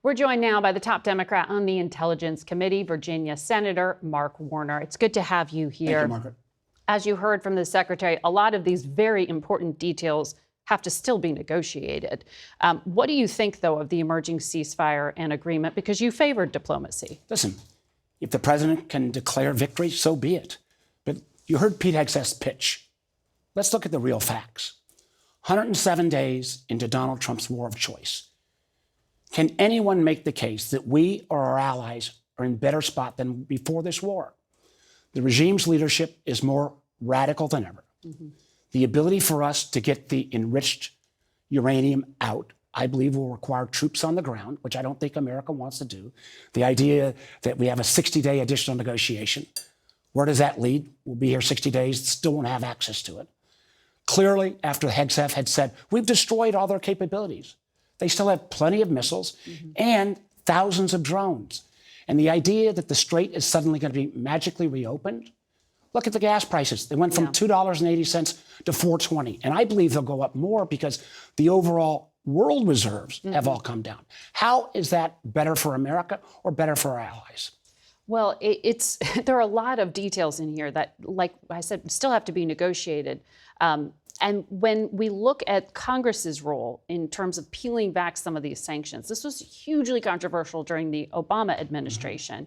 We're joined now by the top Democrat on the Intelligence Committee, Virginia Senator Mark Warner. It's good to have you here. Thank you, Margaret. As you heard from the Secretary, a lot of these very important details have to still be negotiated. What do you think, though, of the emerging ceasefire and agreement? Because you favored diplomacy. Listen, if the president can declare victory, so be it. But you heard Pete Hegseth's pitch. Let's look at the real facts. 107 days into Donald Trump's war of choice. Can anyone make the case that we or our allies are in better spot than before this war? The regime's leadership is more radical than ever. The ability for us to get the enriched uranium out, I believe, will require troops on the ground, which I don't think America wants to do. The idea that we have a 60-day additional negotiation, where does that lead? We'll be here 60 days, still won't have access to it. Clearly, after Hegseth had said, we've destroyed all their capabilities. They still have plenty of missiles and thousands of drones. And the idea that the strait is suddenly going to be magically reopened, look at the gas prices. They went from $2.80 to $4.20. And I believe they'll go up more because the overall world reserves have all come down. How is that better for America or better for our allies? Well, there are a lot of details in here that, like I said, still have to be negotiated. And when we look at Congress's role in terms of peeling back some of these sanctions, this was hugely controversial during the Obama administration.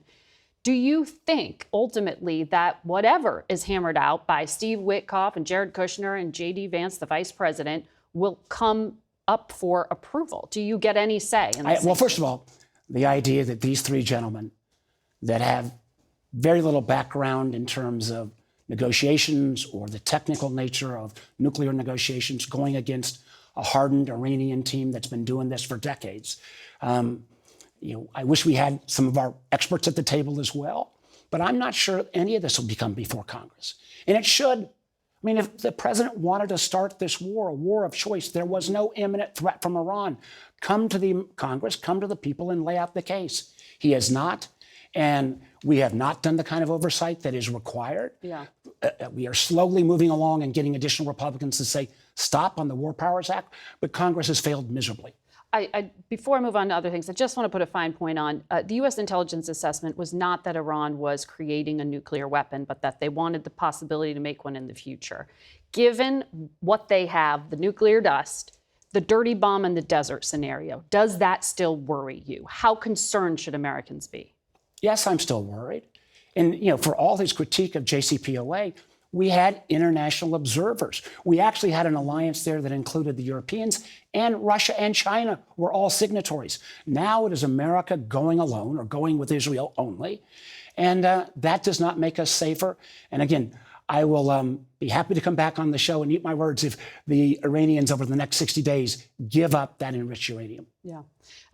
Do you think ultimately that whatever is hammered out by Steve Witkoff and Jared Kushner and J.D. Vance, the vice president, will come up for approval? Do you get any say in this? Well, first of all, the idea that these three gentlemen that have very little background in terms of negotiations or the technical nature of nuclear negotiations going against a hardened Iranian team that's been doing this for decades. I wish we had some of our experts at the table as well, but I'm not sure any of this will become before Congress. And it should. I mean, if the president wanted to start this war, a war of choice, there was no imminent threat from Iran. Come to the Congress, come to the people and lay out the case. He has not. And we have not done the kind of oversight that is required. We are slowly moving along and getting additional Republicans to say stop on the War Powers Act, but Congress has failed miserably. Before I move on to other things, I just want to put a fine point on the U.S. intelligence assessment was not that Iran was creating a nuclear weapon, but that they wanted the possibility to make one in the future. Given what they have, the nuclear dust, the dirty bomb in the desert scenario, does that still worry you? How concerned should Americans be? Yes, I'm still worried. And, for all his critique of JCPOA, we had international observers. We actually had an alliance there that included the Europeans, and Russia and China were all signatories. Now it is America going alone or going with Israel only. And that does not make us safer. And again, I will be happy to come back on the show and eat my words if the Iranians over the next 60 days give up that enriched uranium.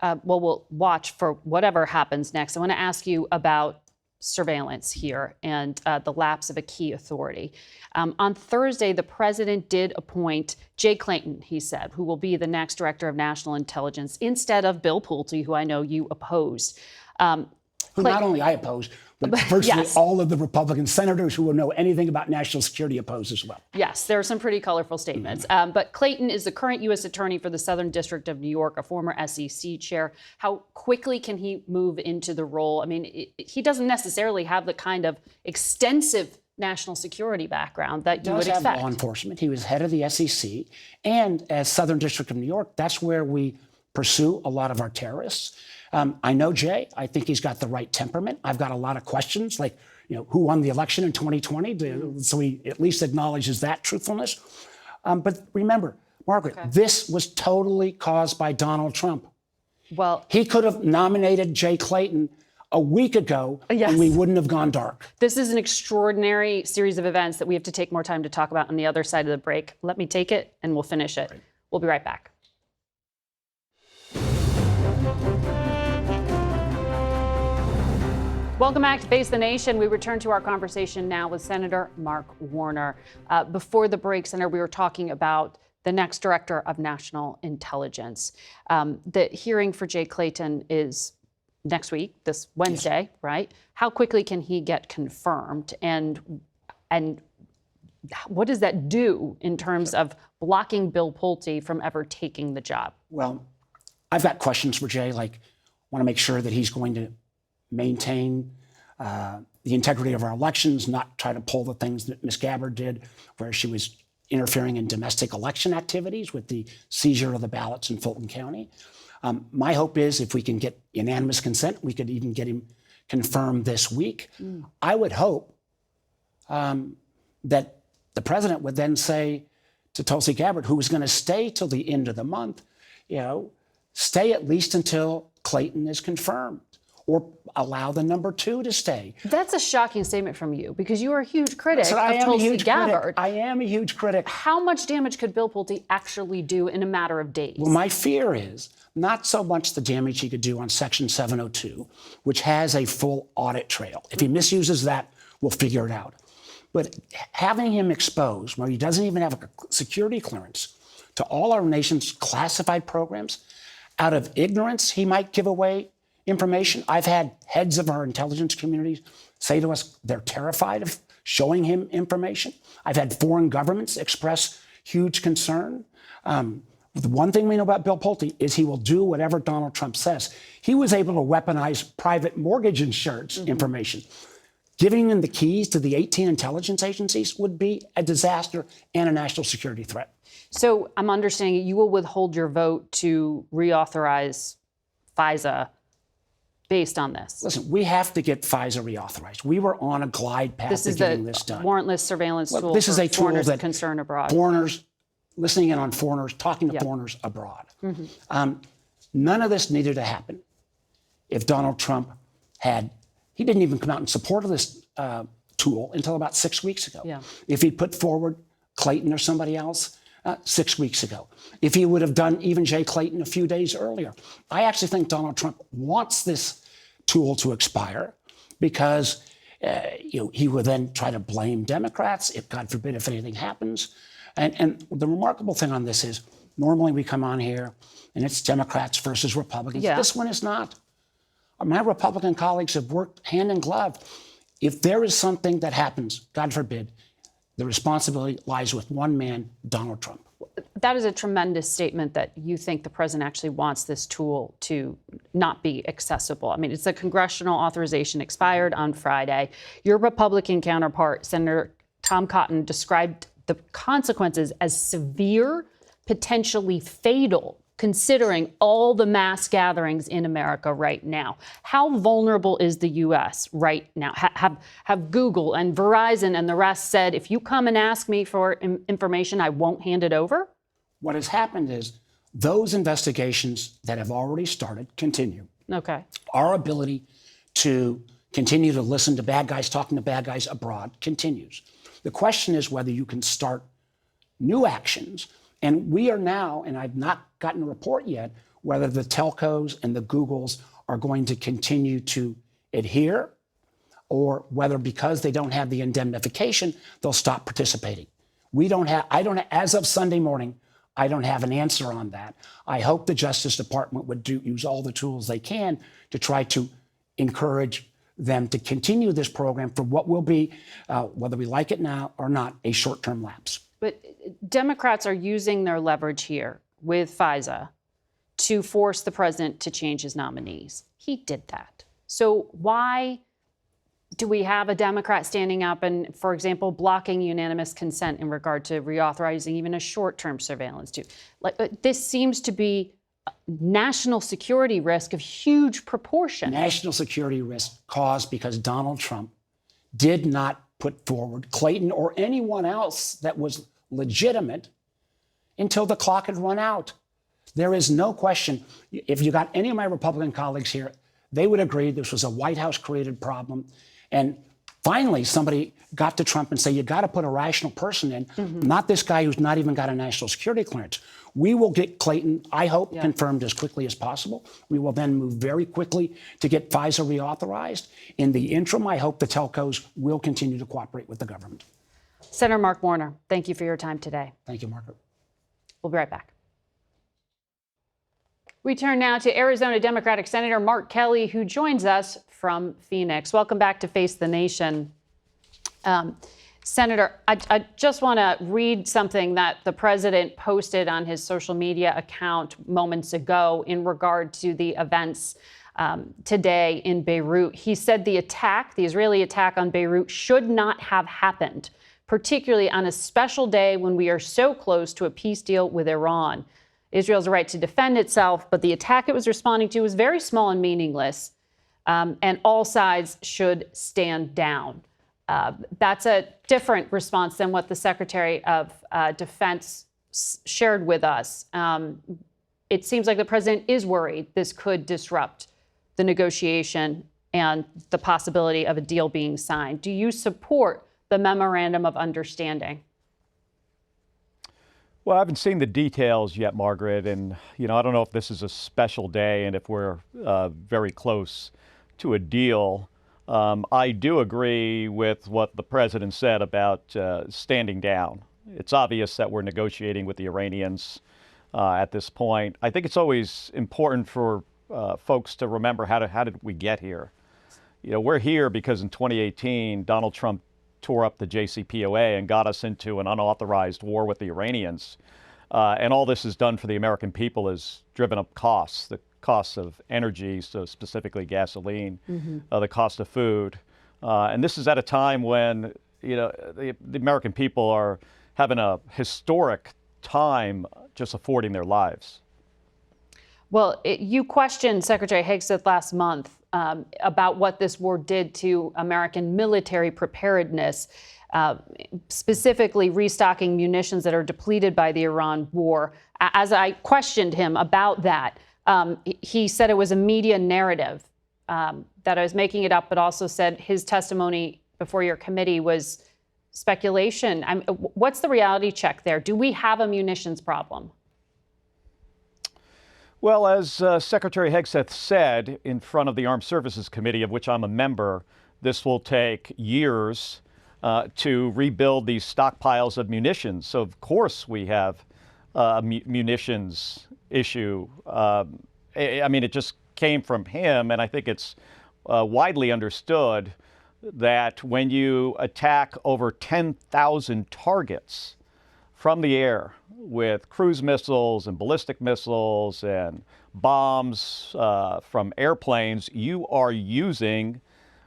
Well, we'll watch for whatever happens next. I want to ask you about surveillance here and the lapse of a key authority. On Thursday, the president did appoint Jay Clayton, he said, who will be the next director of national intelligence instead of Bill Pulte, who I know you opposed. Who not only I oppose, but virtually all of the Republican senators who will know anything about national security oppose as well. Yes, there are some pretty colorful statements. But Clayton is the current U.S. attorney for the Southern District of New York, a former SEC chair. How quickly can he move into the role? I mean, he doesn't necessarily have the kind of extensive national security background that you would expect. He does have law enforcement. He was head of the SEC. And as Southern District of New York, that's where we pursue a lot of our terrorists. I know Jay. I think he's got the right temperament. I've got a lot of questions, like, who won the election in 2020? So he at least acknowledges that truthfulness. But remember, Margaret, this was totally caused by Donald Trump. Well, he could have nominated Jay Clayton a week ago, and we wouldn't have gone dark. This is an extraordinary series of events that we have to take more time to talk about on the other side of the break. Let me take it, and we'll finish it. Right. We'll be right back. Welcome back to Face the Nation. We return to our conversation now with Senator Mark Warner. Before the break, Senator, we were talking about the next director of national intelligence. The hearing for Jay Clayton is next week, this Wednesday, right? How quickly can he get confirmed? And what does that do in terms of blocking Bill Pulte from ever taking the job? Well, I've got questions for Jay, like, want to make sure that he's going to maintain the integrity of our elections, not try to pull the things that Ms. Gabbard did, where she was interfering in domestic election activities with the seizure of the ballots in Fulton County. My hope is if we can get unanimous consent, we could even get him confirmed this week. I would hope that the president would then say to Tulsi Gabbard, who was going to stay till the end of the month, stay at least until Clayton is confirmed, or allow the number 2 to stay. That's a shocking statement from you, because you are a huge critic So of Tulsi Gabbard. I am a huge critic. How much damage could Bill Pulte actually do in a matter of days? Well, my fear is not so much the damage he could do on Section 702, which has a full audit trail. If he misuses that, we'll figure it out. But having him exposed, where he doesn't even have a security clearance, to all our nation's classified programs, out of ignorance, he might give away information. I've had heads of our intelligence communities say to us they're terrified of showing him information. I've had foreign governments express huge concern. The one thing we know about Bill Pulte is he will do whatever Donald Trump says. He was able to weaponize private mortgage insurance information. Giving him the keys to the 18 intelligence agencies would be a disaster and a national security threat. So I'm understanding you will withhold your vote to reauthorize FISA based on this. Listen, we have to get FISA reauthorized. We were on a glide path to getting this done. Warrantless surveillance tool this is for a tool foreigners that concerned abroad. Foreigners, listening in on foreigners, talking to foreigners abroad. None of this needed to happen if Donald Trump he didn't even come out in support of this tool until about 6 weeks ago. Yeah. If he put forward Clayton or somebody else 6 weeks ago, if he would have done even Jay Clayton a few days earlier. I actually think Donald Trump wants this tool to expire because he would then try to blame Democrats if, God forbid, if anything happens. And the remarkable thing on this is normally we come on here and it's Democrats versus Republicans. Yeah. This one is not. My Republican colleagues have worked hand in glove. If there is something that happens, God forbid, the responsibility lies with one man, Donald Trump. That is a tremendous statement that you think the president actually wants this tool to not be accessible. I mean, it's a congressional authorization expired on Friday. Your Republican counterpart, Senator Tom Cotton, described the consequences as severe, potentially fatal, considering all the mass gatherings in America right now. How vulnerable is the U.S. right now? Have Google and Verizon and the rest said, if you come and ask me for information, I won't hand it over? What has happened is those investigations that have already started continue. Okay. Our ability to continue to listen to bad guys talking to bad guys abroad continues. The question is whether you can start new actions. And we are now, and I've not gotten a report yet, whether the telcos and the Googles are going to continue to adhere or whether because they don't have the indemnification, they'll stop participating. As of Sunday morning, I don't have an answer on that. I hope the Justice Department would use all the tools they can to try to encourage them to continue this program for what will be, whether we like it now or not, a short-term lapse. But Democrats are using their leverage here with FISA to force the president to change his nominees. He did that. So why do we have a Democrat standing up and, for example, blocking unanimous consent in regard to reauthorizing even a short-term surveillance tool? This seems to be a national security risk of huge proportion. National security risk caused because Donald Trump did not put forward Clayton or anyone else that was legitimate until the clock had run out. There is no question. If you got any of my Republican colleagues here, they would agree this was a White House created problem. And finally, somebody got to Trump and say, you got to put a rational person in, not this guy who's not even got a national security clearance. We will get Clayton, I hope, confirmed as quickly as possible. We will then move very quickly to get FISA reauthorized. In the interim, I hope the telcos will continue to cooperate with the government. Senator Mark Warner, thank you for your time today. Thank you, Margaret. We'll be right back. We turn now to Arizona Democratic Senator Mark Kelly, who joins us from Phoenix. Welcome back to Face the Nation. Senator, I just want to read something that the president posted on his social media account moments ago in regard to the events today in Beirut. He said the Israeli attack on Beirut should not have happened, particularly on a special day when we are so close to a peace deal with Iran. Israel's right to defend itself, but the attack it was responding to was very small and meaningless, and all sides should stand down. That's a different response than what the Secretary of Defense shared with us. It seems like the president is worried this could disrupt the negotiation and the possibility of a deal being signed. Do you support the memorandum of understanding? Well, I haven't seen the details yet, Margaret, and I don't know if this is a special day and if we're very close to a deal. I do agree with what the president said about standing down. It's obvious that we're negotiating with the Iranians at this point. I think it's always important for folks to remember how did we get here. We're here because in 2018, Donald Trump tore up the JCPOA and got us into an unauthorized war with the Iranians. And all this has done for the American people is driven up costs, the costs of energy, so specifically gasoline, the cost of food. And this is at a time when, the American people are having a historic time just affording their lives. Well, you questioned Secretary Hegseth last month about what this war did to American military preparedness, specifically restocking munitions that are depleted by the Iran war. As I questioned him about that, he said it was a media narrative, that I was making it up, but also said his testimony before your committee was speculation. What's the reality check there? Do we have a munitions problem? Well, as Secretary Hegseth said in front of the Armed Services Committee, of which I'm a member, this will take years to rebuild these stockpiles of munitions. So, of course, we have a munitions issue. It just came from him, and I think it's widely understood that when you attack over 10,000 targets from the air with cruise missiles and ballistic missiles and bombs from airplanes, you are using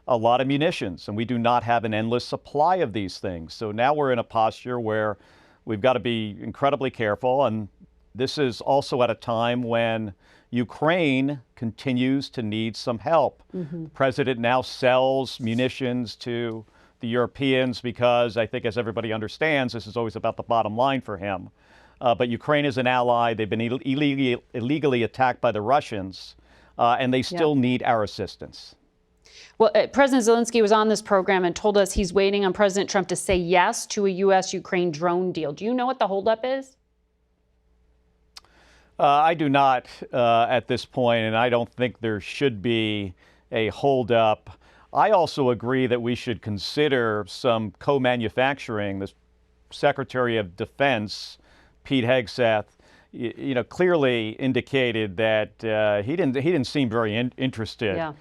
a lot of munitions, and we do not have an endless supply of these things. So now we're in a posture where we've got to be incredibly careful, and this is also at a time when Ukraine continues to need some help. The president now sells munitions to the Europeans because I think, as everybody understands, this is always about the bottom line for him. But Ukraine is an ally. They've been illegally attacked by the Russians, and they still need our assistance. Well, President Zelensky was on this program and told us he's waiting on President Trump to say yes to a U.S.-Ukraine drone deal. Do you know what the holdup is? I do not at this point, and I don't think there should be a holdup. I also agree that we should consider some co-manufacturing. The Secretary of Defense, Pete Hegseth, clearly indicated that he didn't seem very interested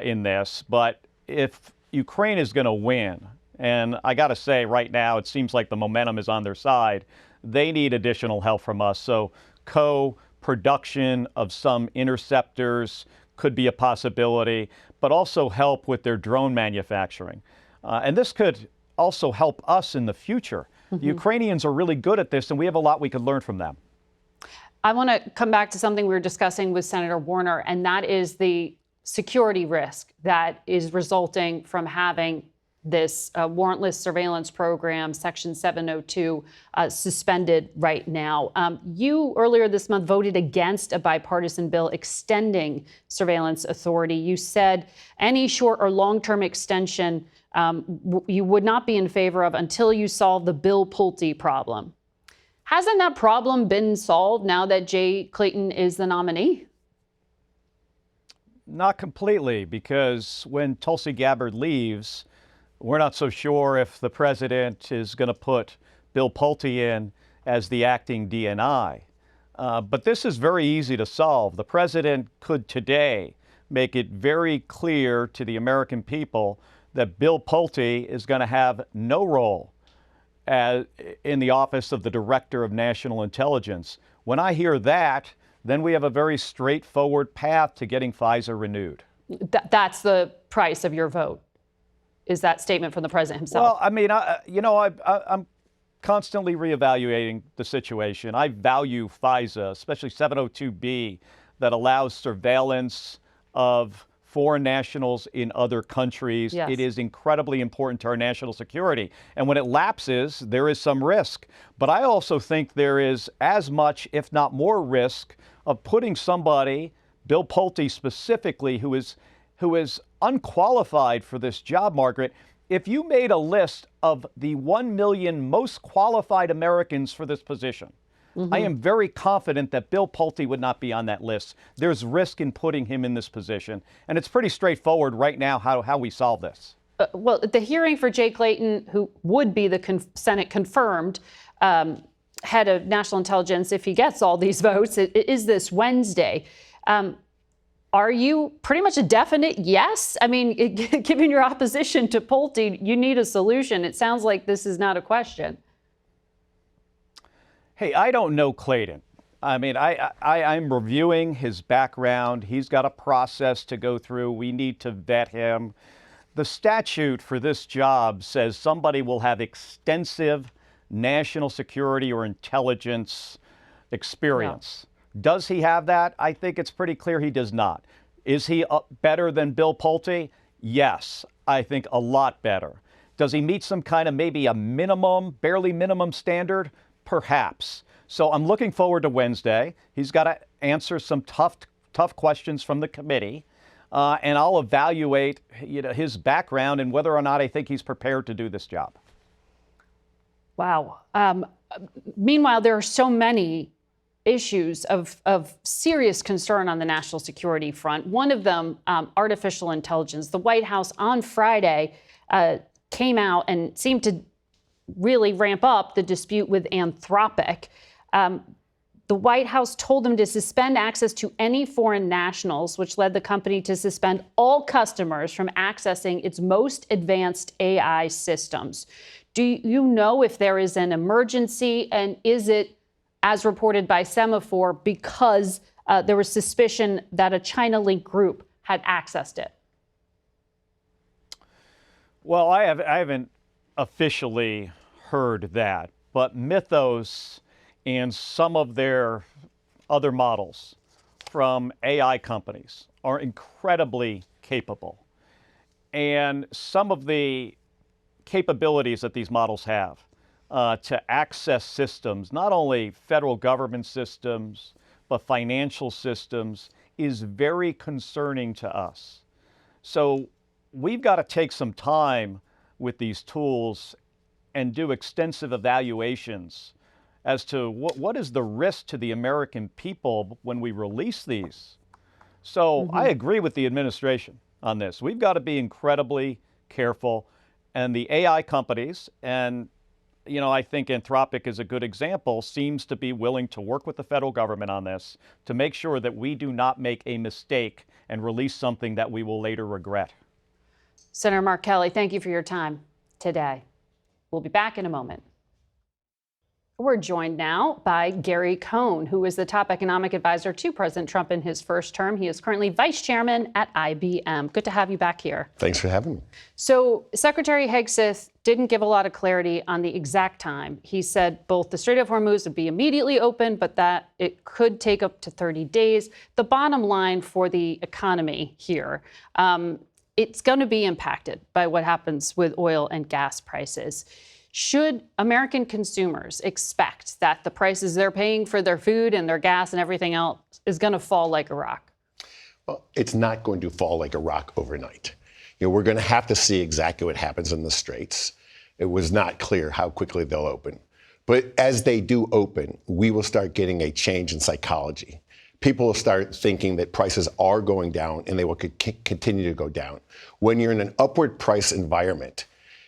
in this. But if Ukraine is going to win, and I got to say right now it seems like the momentum is on their side, they need additional help from us. So co-production of some interceptors could be a possibility, but also help with their drone manufacturing. And this could also help us in the future. The Ukrainians are really good at this, and we have a lot we could learn from them. I want to come back to something we were discussing with Senator Warner, and that is the security risk that is resulting from having this warrantless surveillance program, Section 702, suspended right now. You, earlier this month, voted against a bipartisan bill extending surveillance authority. You said any short or long-term extension you would not be in favor of until you solve the Bill Pulte problem. Hasn't that problem been solved now that Jay Clayton is the nominee? Not completely, because when Tulsi Gabbard leaves, we're not so sure if the president is going to put Bill Pulte in as the acting DNI. But this is very easy to solve. The president could today make it very clear to the American people that Bill Pulte is going to have no role in the office of the Director of National Intelligence. When I hear that, then we have a very straightforward path to getting FISA renewed. That's the price of your vote, is that statement from the president himself? Well, I mean, I'm constantly reevaluating the situation. I value FISA, especially 702B, that allows surveillance of foreign nationals in other countries. Yes. It is incredibly important to our national security. And when it lapses, there is some risk. But I also think there is as much, if not more, risk of putting somebody, Bill Pulte specifically, who is unqualified for this job, Margaret. If you made a list of the 1 million most qualified Americans for this position, I am very confident that Bill Pulte would not be on that list. There's risk in putting him in this position. And it's pretty straightforward right now how we solve this. Well, the hearing for Jay Clayton, who would be the Senate confirmed head of national intelligence, if he gets all these votes, is this Wednesday. Are you pretty much a definite yes? I mean, given your opposition to Pulte, you need a solution. It sounds like this is not a question. Hey, I don't know Clayton. I mean, I'm reviewing his background. He's got a process to go through. We need to vet him. The statute for this job says somebody will have extensive national security or intelligence experience. No. Does he have that? I think it's pretty clear he does not. Is he better than Bill Pulte? Yes, I think a lot better. Does he meet some kind of maybe a minimum, barely minimum standard? Perhaps. So I'm looking forward to Wednesday. He's got to answer some tough questions from the committee, and I'll evaluate his background and whether or not I think he's prepared to do this job. Wow. Meanwhile, there are so many issues of serious concern on the national security front. One of them, artificial intelligence. The White House on Friday came out and seemed to really ramp up the dispute with Anthropic. The White House told them to suspend access to any foreign nationals, which led the company to suspend all customers from accessing its most advanced AI systems. Do you know if there is an emergency, and is it, as reported by Semaphore, because there was suspicion that a China-linked group had accessed it? Well, I haven't officially heard that, but Mythos and some of their other models from AI companies are incredibly capable. And some of the capabilities that these models have to access systems, not only federal government systems, but financial systems, is very concerning to us. So we've got to take some time with these tools and do extensive evaluations as to what is the risk to the American people when we release these. So I agree with the administration on this. We've got to be incredibly careful. And the AI companies, and I think Anthropic is a good example, seems to be willing to work with the federal government on this to make sure that we do not make a mistake and release something that we will later regret. Senator Mark Kelly, thank you for your time today. We'll be back in a moment. We're joined now by Gary Cohn, who is the top economic advisor to President Trump in his first term. He is currently vice chairman at IBM. Good to have you back here. Thanks for having me. So Secretary Hegseth didn't give a lot of clarity on the exact time. He said both the Strait of Hormuz would be immediately open, but that it could take up to 30 days. The bottom line for the economy here, it's going to be impacted by what happens with oil and gas prices. Should American consumers expect that the prices they're paying for their food and their gas and everything else is going to fall like a rock? Well, it's not going to fall like a rock overnight. We're going to have to see exactly what happens in the Straits. It was not clear how quickly they'll open. But as they do open, we will start getting a change in psychology. People will start thinking that prices are going down and they will continue to go down. When you're in an upward price environment,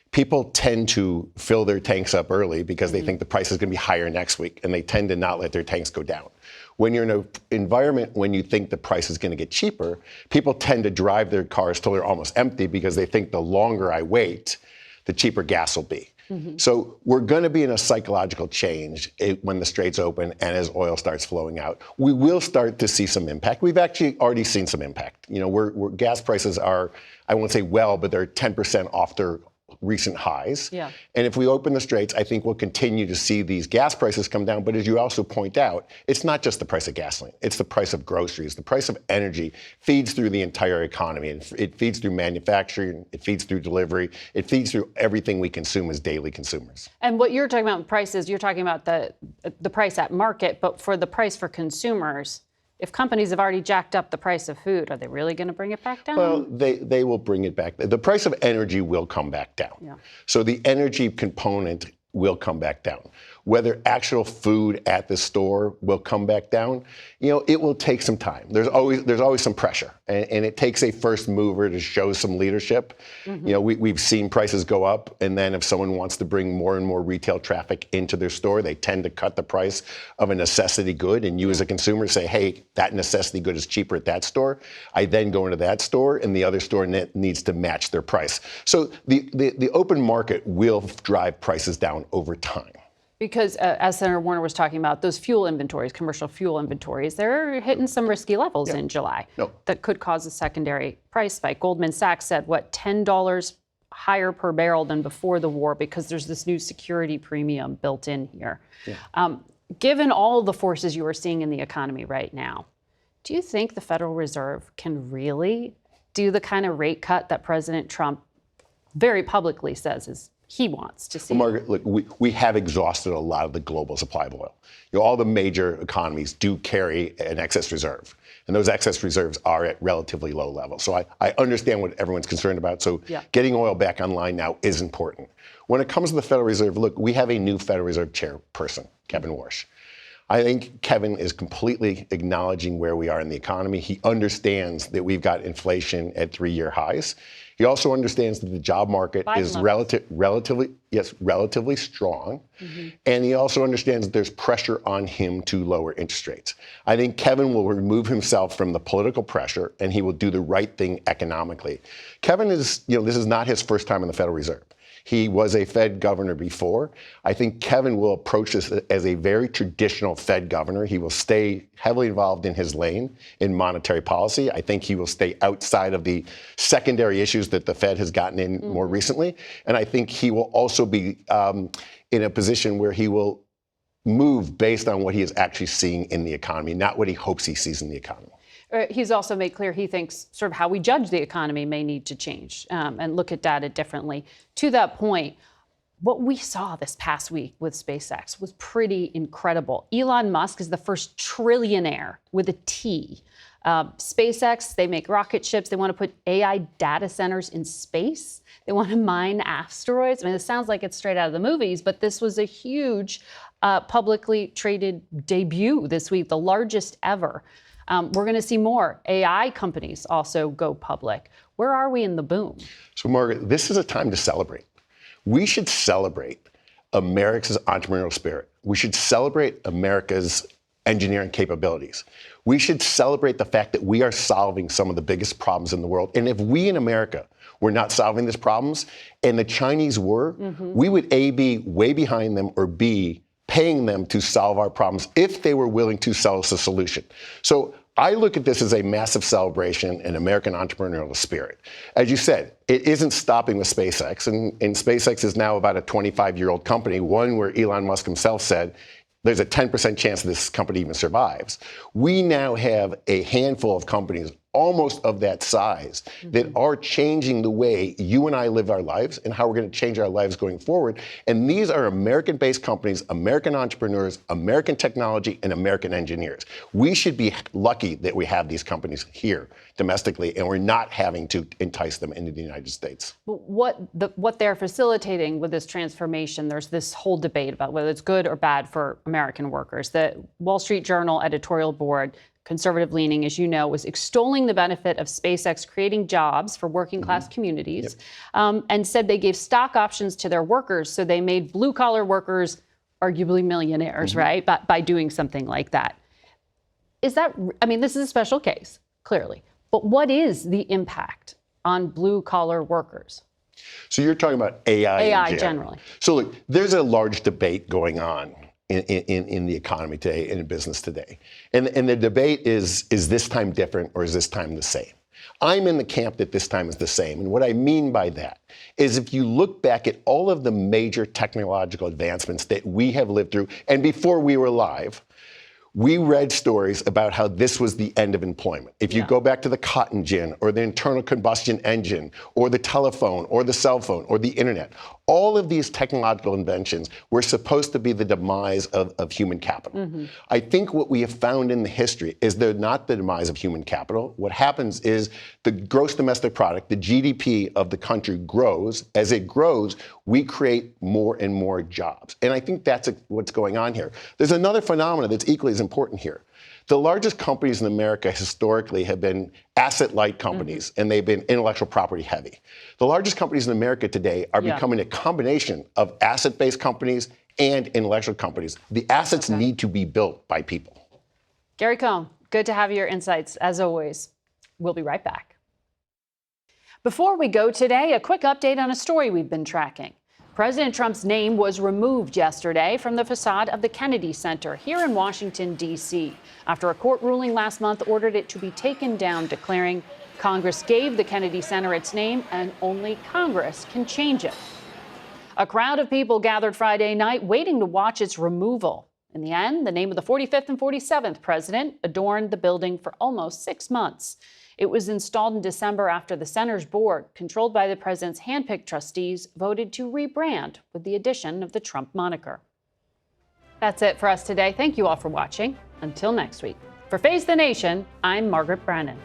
people tend to fill their tanks up early because they think the price is going to be higher next week, and they tend to not let their tanks go down. When you're in an environment when you think the price is going to get cheaper, people tend to drive their cars till they're almost empty because they think the longer I wait, the cheaper gas will be. So we're going to be in a psychological change when the straits open and as oil starts flowing out. We will start to see some impact. We've actually already seen some impact. You know, we're gas prices are, I won't say well, but they're 10% off their recent highs. Yeah. And if we open the straits, I think we'll continue to see these gas prices come down. But as you also point out, it's not just the price of gasoline. It's the price of groceries. The price of energy feeds through the entire economy. And it feeds through manufacturing. It feeds through delivery. It feeds through everything we consume as daily consumers. And what you're talking about with prices, you're talking about the price at market, but for the price for consumers, if companies have already jacked up the price of food, are they really going to bring it back down? Well, they will bring it back. The price of energy will come back down. Yeah. So the energy component will come back down. Whether actual food at the store will come back down, you know, it will take some time. There's always some pressure, and it takes a first mover to show some leadership. You know, we've seen prices go up, and then if someone wants to bring more and more retail traffic into their store, they tend to cut the price of a necessity good, and you as a consumer say, hey, that necessity good is cheaper at that store. I then go into that store, and the other store needs to match their price. So the open market will drive prices down over time. Because as Senator Warner was talking about, those fuel inventories, commercial fuel inventories, they're hitting some risky levels in July that could cause a secondary price spike. Goldman Sachs said, $10 higher per barrel than before the war because there's this new security premium built in here. Yeah. Given all the forces you are seeing in the economy right now, do you think the Federal Reserve can really do the kind of rate cut that President Trump very publicly says he wants to see? Well, Margaret, look, we have exhausted a lot of the global supply of oil. You know, all the major economies do carry an excess reserve, and those excess reserves are at relatively low levels. So I understand what everyone's concerned about. So getting oil back online now is important. When it comes to the Federal Reserve, look, we have a new Federal Reserve chairperson, Kevin Warsh. I think Kevin is completely acknowledging where we are in the economy. He understands that we've got inflation at 3-year highs. He also understands that the job market is relatively strong. And he also understands that there's pressure on him to lower interest rates. I think Kevin will remove himself from the political pressure, and he will do the right thing economically. Kevin is, you know, this is not his first time in the Federal Reserve. He was a Fed governor before. I think Kevin will approach this as a very traditional Fed governor. He will stay heavily involved in his lane in monetary policy. I think he will stay outside of the secondary issues that the Fed has gotten in more recently. And I think he will also be in a position where he will move based on what he is actually seeing in the economy, not what he hopes he sees in the economy. He's also made clear he thinks sort of how we judge the economy may need to change and look at data differently. To that point, what we saw this past week with SpaceX was pretty incredible. Elon Musk is the first trillionaire with a T. SpaceX, they make rocket ships. They want to put AI data centers in space. They want to mine asteroids. I mean, it sounds like it's straight out of the movies, but this was a huge publicly traded debut this week, the largest ever. We're going to see more AI companies also go public. Where are we in the boom? So, Margaret, this is a time to celebrate. We should celebrate America's entrepreneurial spirit. We should celebrate America's engineering capabilities. We should celebrate the fact that we are solving some of the biggest problems in the world. And if we in America were not solving these problems, and the Chinese were, we would A, be way behind them, or B, paying them to solve our problems if they were willing to sell us a solution. So I look at this as a massive celebration in American entrepreneurial spirit. As you said, it isn't stopping with SpaceX, and SpaceX is now about a 25-year-old company, one where Elon Musk himself said there's a 10% chance this company even survives. We now have a handful of companies almost of that size that are changing the way you and I live our lives and how we're going to change our lives going forward. And these are American-based companies, American entrepreneurs, American technology, and American engineers. We should be lucky that we have these companies here domestically, and we're not having to entice them into the United States. What they're facilitating with this transformation, there's this whole debate about whether it's good or bad for American workers. The Wall Street Journal editorial board, conservative leaning, as you know, was extolling the benefit of SpaceX creating jobs for working class communities, and said they gave stock options to their workers. So they made blue collar workers arguably millionaires, right? By doing something like that. Is that, I mean, this is a special case, clearly, but what is the impact on blue collar workers? So you're talking about AI in general. generally. So look, there's a large debate going on in the economy today and in business today. And the debate is this time different or is this time the same? I'm in the camp that this time is the same. And what I mean by that is if you look back at all of the major technological advancements that we have lived through, and before we were alive, we read stories about how this was the end of employment. If you go back to the cotton gin or the internal combustion engine or the telephone or the cell phone or the internet, all of these technological inventions were supposed to be the demise of human capital. I think what we have found in the history is they're not the demise of human capital. What happens is the gross domestic product, the GDP of the country grows. As it grows, we create more and more jobs. And I think that's what's going on here. There's another phenomenon that's equally as important here. The largest companies in America historically have been asset-light companies, and they've been intellectual property heavy. The largest companies in America today are becoming a combination of asset-based companies and intellectual companies. The assets need to be built by people. Gary Cohn, good to have your insights as always. We'll be right back. Before we go today, a quick update on a story we've been tracking. President Trump's name was removed yesterday from the facade of the Kennedy Center here in Washington, D.C., after a court ruling last month ordered it to be taken down, declaring Congress gave the Kennedy Center its name and only Congress can change it. A crowd of people gathered Friday night waiting to watch its removal. In the end, the name of the 45th and 47th president adorned the building for almost 6 months. It was installed in December after the center's board, controlled by the president's handpicked trustees, voted to rebrand with the addition of the Trump moniker. That's it for us today. Thank you all for watching. Until next week. For Face the Nation, I'm Margaret Brennan.